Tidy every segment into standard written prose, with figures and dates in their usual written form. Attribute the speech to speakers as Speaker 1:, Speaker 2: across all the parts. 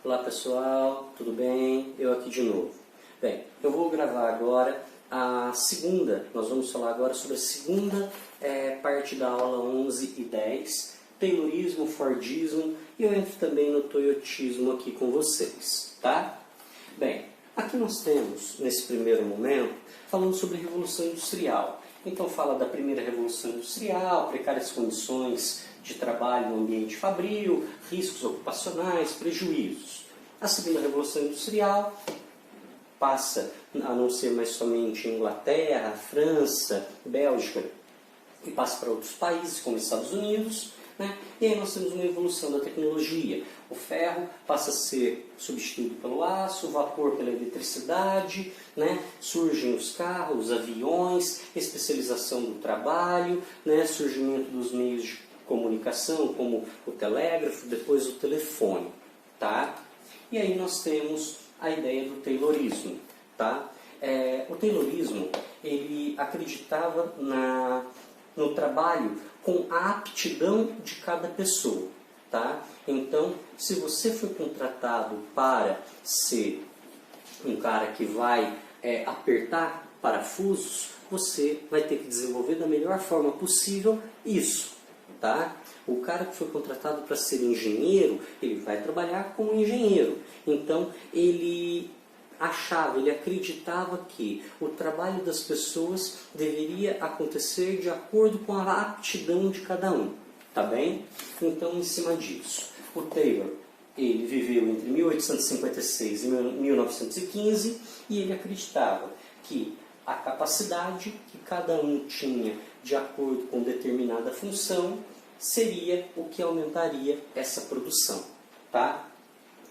Speaker 1: Olá pessoal, tudo bem? Eu aqui de novo. Bem, eu vou gravar agora a segunda, nós vamos falar agora sobre a segunda parte da aula 11 e 10, Taylorismo, Fordismo, e eu entro também no Toyotismo aqui com vocês, tá? Bem, aqui nós temos, nesse primeiro momento, falando sobre a Revolução Industrial. Então fala da primeira Revolução Industrial, precárias condições de trabalho no ambiente fabril, riscos ocupacionais, prejuízos. A segunda Revolução Industrial passa a não ser mais somente Inglaterra, França, Bélgica, e passa para outros países, como Estados Unidos, né? E aí nós temos uma evolução da tecnologia. O ferro passa a ser substituído pelo aço, o vapor pela eletricidade, né? Surgem os carros, os aviões, especialização do trabalho, né? Surgimento dos meios de comunicação, como o telégrafo, depois o telefone. Tá? E aí nós temos a ideia do Taylorismo. Tá? O Taylorismo ele acreditava no trabalho com a aptidão de cada pessoa. Tá? Então, se você foi contratado para ser um cara que vai apertar parafusos, você vai ter que desenvolver da melhor forma possível isso. Tá? O cara que foi contratado para ser engenheiro, ele vai trabalhar como engenheiro. Então, ele acreditava que o trabalho das pessoas deveria acontecer de acordo com a aptidão de cada um. Tá bem? Então, em cima disso, o Taylor, ele viveu entre 1856 e 1915 e ele acreditava que a capacidade que cada um tinha de acordo com determinada função seria o que aumentaria essa produção. Tá?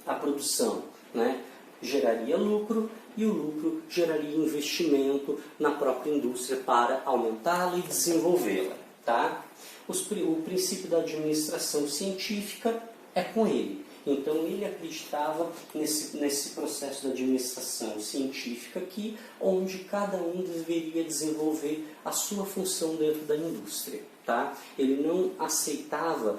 Speaker 1: A produção, né, geraria lucro e o lucro geraria investimento na própria indústria para aumentá-la e desenvolvê-la. Tá? O princípio da administração científica é com ele. Então ele acreditava nesse processo da administração científica aqui, onde cada um deveria desenvolver a sua função dentro da indústria. Tá? Ele não aceitava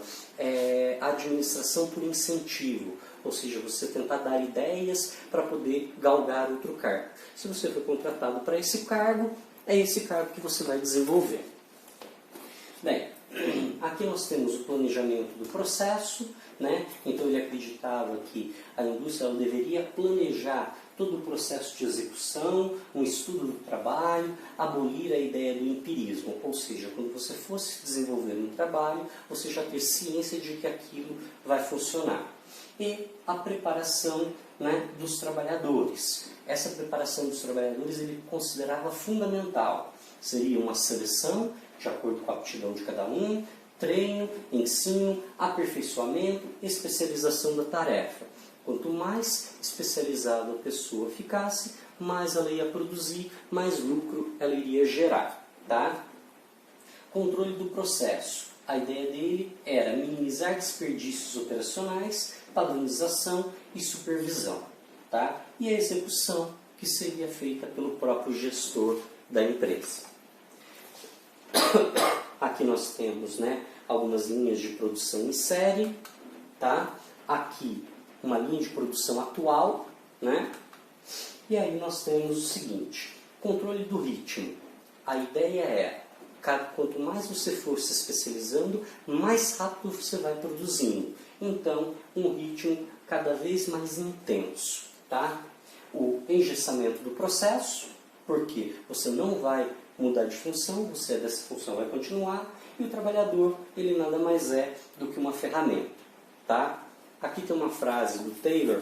Speaker 1: a administração por incentivo, ou seja, você tentar dar ideias para poder galgar outro cargo. Se você foi contratado para esse cargo, é esse cargo que você vai desenvolver. Bem, aqui nós temos o planejamento do processo, né? Então ele acreditava que a indústria deveria planejar todo o processo de execução, um estudo do trabalho, abolir a ideia do empirismo, ou seja, quando você fosse desenvolver um trabalho, você já ter ciência de que aquilo vai funcionar. E a preparação, né, dos trabalhadores. Essa preparação dos trabalhadores ele considerava fundamental. Seria uma seleção de acordo com a aptidão de cada um, treino, ensino, aperfeiçoamento, especialização da tarefa. Quanto mais especializada a pessoa ficasse, mais ela ia produzir, mais lucro ela iria gerar. Tá? Controle do processo. A ideia dele era minimizar desperdícios operacionais, padronização e supervisão. Tá? E a execução que seria feita pelo próprio gestor da empresa. Aqui nós temos, né, algumas linhas de produção em série. Tá? Aqui uma linha de produção atual, né? E aí nós temos o seguinte, controle do ritmo. A ideia é, quanto mais você for se especializando, mais rápido você vai produzindo. Então, um ritmo cada vez mais intenso. Tá? O engessamento do processo, porque você não vai mudar de função, você dessa função vai continuar, e o trabalhador, ele nada mais é do que uma ferramenta. Tá? Aqui tem uma frase do Taylor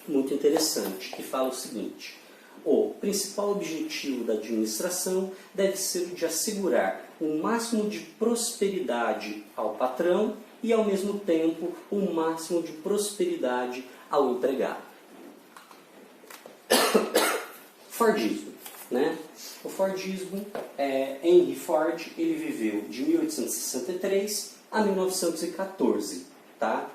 Speaker 1: muito interessante, que fala o seguinte: o principal objetivo da administração deve ser o de assegurar o máximo de prosperidade ao patrão e, ao mesmo tempo, o máximo de prosperidade ao empregado. Fordismo. Né? O Fordismo, Henry Ford, ele viveu de 1863 a 1914. Tá?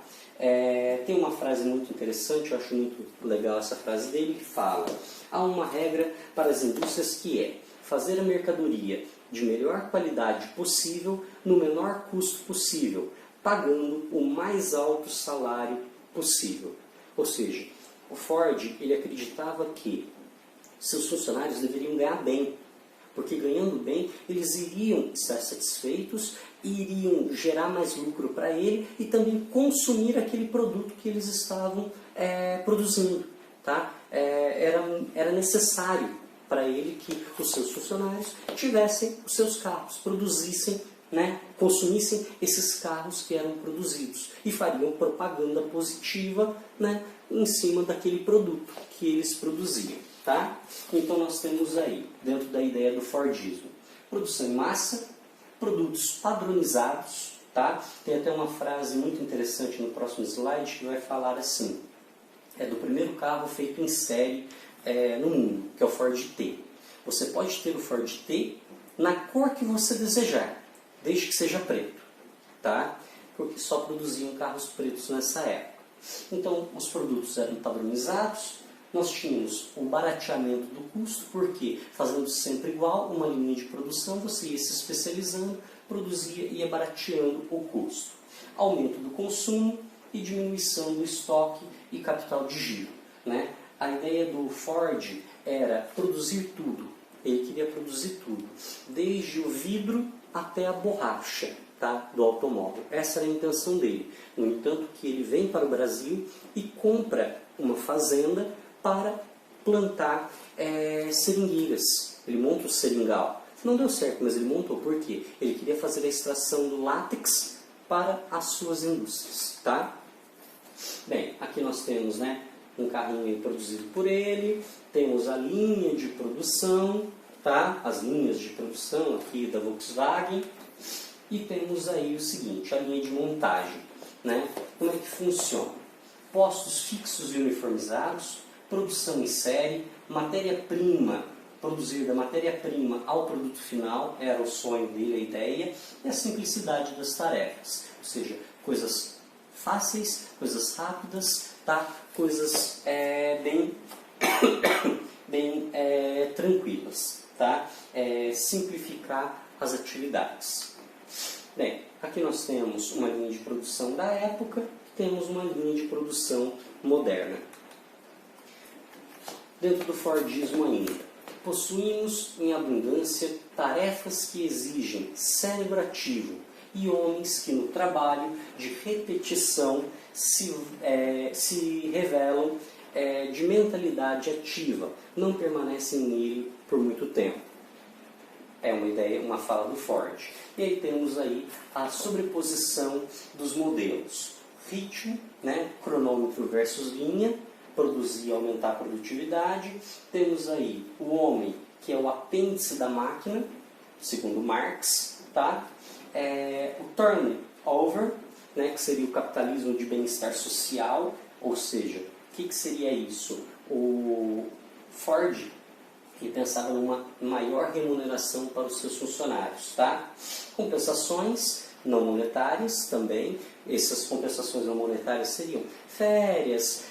Speaker 1: Tem uma frase muito interessante, eu acho muito legal essa frase dele, que fala: há uma regra para as indústrias que é fazer a mercadoria de melhor qualidade possível no menor custo possível, pagando o mais alto salário possível. Ou seja, o Ford ele acreditava que seus funcionários deveriam ganhar bem, porque ganhando bem eles iriam estar satisfeitos, iriam gerar mais lucro para ele e também consumir aquele produto que eles estavam produzindo. Tá? Era necessário para ele que os seus funcionários tivessem os seus carros, produzissem, né, consumissem esses carros que eram produzidos e fariam propaganda positiva, né, em cima daquele produto que eles produziam. Tá? Então nós temos aí, dentro da ideia do Fordismo, produção em massa, produtos padronizados. Tá? Tem até uma frase muito interessante no próximo slide que vai falar assim, do primeiro carro feito em série no mundo, que é o Ford T. Você pode ter o Ford T na cor que você desejar, desde que seja preto, tá? Porque só produziam carros pretos nessa época. Então, os produtos eram padronizados, nós tínhamos o barateamento do custo, porque fazendo sempre igual, uma linha de produção, você ia se especializando, produzia e ia barateando o custo. Aumento do consumo e diminuição do estoque e capital de giro, né? A ideia do Ford era produzir tudo. Ele queria produzir tudo, desde o vidro até a borracha, tá, do automóvel. Essa era a intenção dele. No entanto, que ele vem para o Brasil e compra uma fazenda para plantar seringueiras. Ele monta o seringal. Não deu certo, mas ele montou. Por quê? Ele queria fazer a extração do látex para as suas indústrias. Tá? Bem, aqui nós temos, né, um carrinho produzido por ele, temos a linha de produção, tá? As linhas de produção aqui da Volkswagen, e temos aí o seguinte, a linha de montagem, né? Como é que funciona? Postos fixos e uniformizados, produção em série, matéria-prima, produzir da matéria-prima ao produto final, era o sonho dele, a ideia, e a simplicidade das tarefas, ou seja, coisas fáceis, coisas rápidas, tá? Coisas bem tranquilas, tá? Simplificar as atividades. Bem, aqui nós temos uma linha de produção da época, temos uma linha de produção moderna. Dentro do Fordismo ainda, possuímos em abundância tarefas que exigem cérebro ativo e homens que no trabalho de repetição se revelam de mentalidade ativa, não permanecem nele por muito tempo. É uma ideia, uma fala do Ford. E aí temos aí a sobreposição dos modelos. Ritmo, né, cronômetro versus linha, produzir e aumentar a produtividade. Temos aí o homem, que é o apêndice da máquina, segundo Marx, tá? O turnover, né, que seria o capitalismo de bem-estar social, ou seja, o que seria isso? O Ford ele pensava numa maior remuneração para os seus funcionários, tá? Compensações não monetárias também. Essas compensações não monetárias seriam férias,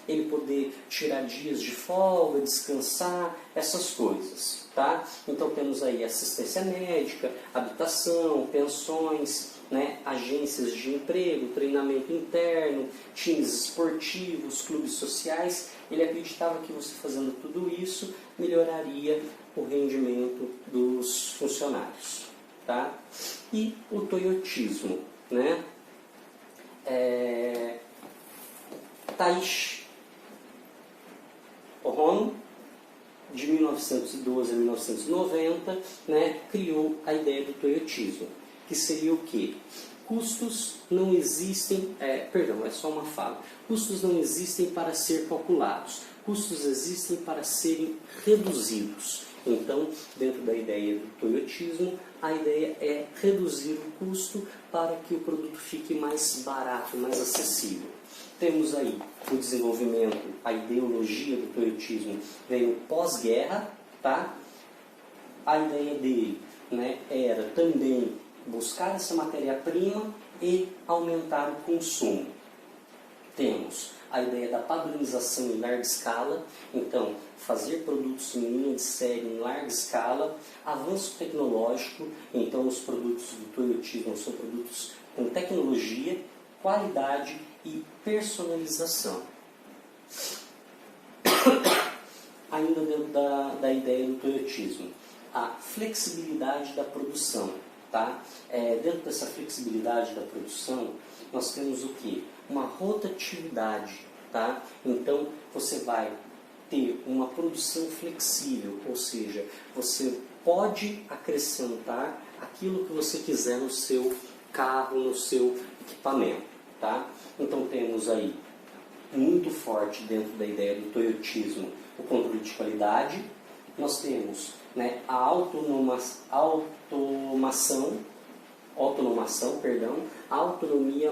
Speaker 1: ele poder tirar dias de folga, descansar, essas coisas, tá? Então temos aí assistência médica, habitação, pensões, né, agências de emprego, treinamento interno, times esportivos, clubes sociais. Ele acreditava que você fazendo tudo isso melhoraria o rendimento dos funcionários, tá? E o toyotismo, né? Taishi Ohno, de 1912 a 1990, né, criou a ideia do toyotismo, que seria o quê? Custos não existem, é só uma fala. Custos não existem para ser calculados. Custos existem para serem reduzidos. Então, dentro da ideia do toyotismo, a ideia é reduzir o custo para que o produto fique mais barato, mais acessível. Temos aí o desenvolvimento, a ideologia do toyotismo veio pós-guerra, tá? A ideia dele, né, era também buscar essa matéria-prima e aumentar o consumo. Temos a ideia da padronização em larga escala, então fazer produtos em linha de série em larga escala, avanço tecnológico, então os produtos do toyotismo são produtos com tecnologia, qualidade e personalização. Ainda dentro da ideia do toyotismo, a flexibilidade da produção. Tá? Dentro dessa flexibilidade da produção, nós temos o que? Uma rotatividade. Tá? Então, você vai ter uma produção flexível, ou seja, você pode acrescentar aquilo que você quiser no seu carro, no seu equipamento. Tá? Então, temos aí muito forte dentro da ideia do toyotismo o controle de qualidade. Nós temos, né, a autonomia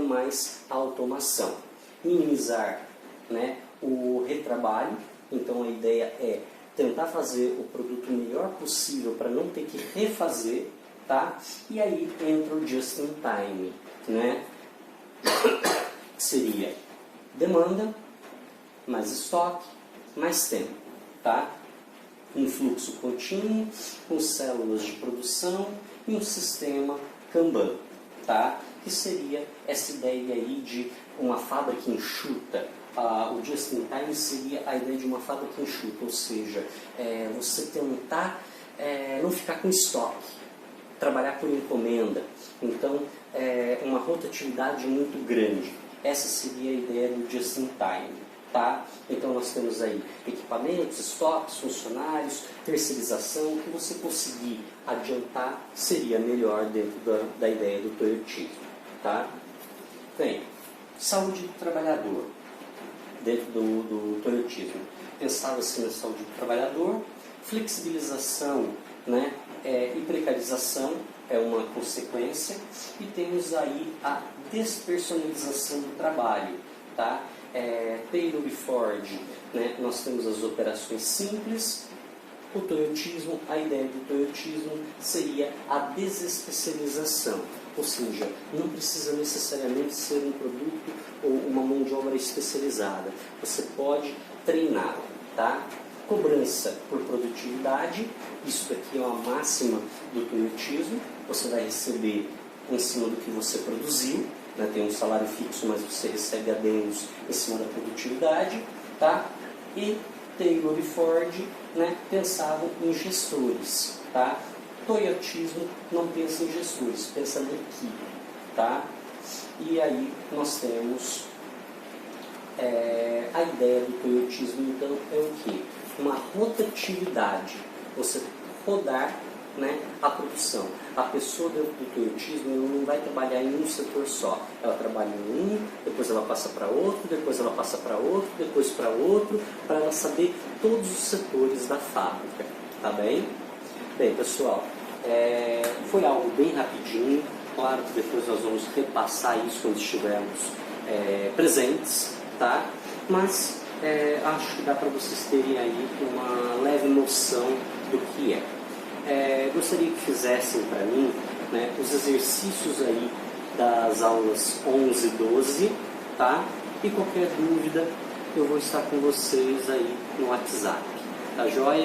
Speaker 1: mais automação. Minimizar, né, o retrabalho. Então a ideia é tentar fazer o produto o melhor possível para não ter que refazer, tá? E aí entra o just in time, né? Seria demanda, mais estoque, mais tempo, tá? Um fluxo contínuo, com células de produção e um sistema Kanban, tá? Que seria essa ideia aí de uma fábrica enxuta. O just in time seria a ideia de uma fábrica enxuta, ou seja, você tentar não ficar com estoque, trabalhar por encomenda. Então, uma rotatividade muito grande. Essa seria a ideia do just in time. Tá? Então nós temos aí equipamentos, estoques, funcionários, terceirização. O que você conseguir adiantar seria melhor dentro da ideia do toyotismo. Tá? Bem, saúde do trabalhador. Dentro do toyotismo, pensava-se na saúde do trabalhador, flexibilização, né, e precarização é uma consequência, e temos aí a despersonalização do trabalho. Tá? Taylor e Ford, né, nós temos as operações simples. O toyotismo, a ideia do toyotismo seria a desespecialização, ou seja, não precisa necessariamente ser um produto ou uma mão de obra especializada, você pode treinar, tá? Cobrança por produtividade, isso daqui é uma máxima do toyotismo, você vai receber em cima do que você produziu, né? Tem um salário fixo, mas você recebe adendos em cima da produtividade, tá? E Taylor e Ford, né, pensavam em gestores, tá? Toyotismo não pensa em gestores, pensa na equipe, tá? E aí nós temos a ideia do toyotismo, então, é o quê? Uma rotatividade, você rodar, né, a produção. A pessoa dentro do toyotismo não vai trabalhar em um setor só. Ela trabalha em um, depois ela passa para outro, depois ela passa para outro, depois para outro, para ela saber todos os setores da fábrica. Tá bem? Bem, pessoal, foi algo bem rapidinho. Claro que depois nós vamos repassar isso quando estivermos presentes, tá? Mas acho que dá para vocês terem aí uma leve noção do que é. Gostaria que fizessem para mim, né, os exercícios aí das aulas 11 e 12, tá? E qualquer dúvida eu vou estar com vocês aí no WhatsApp, tá joia?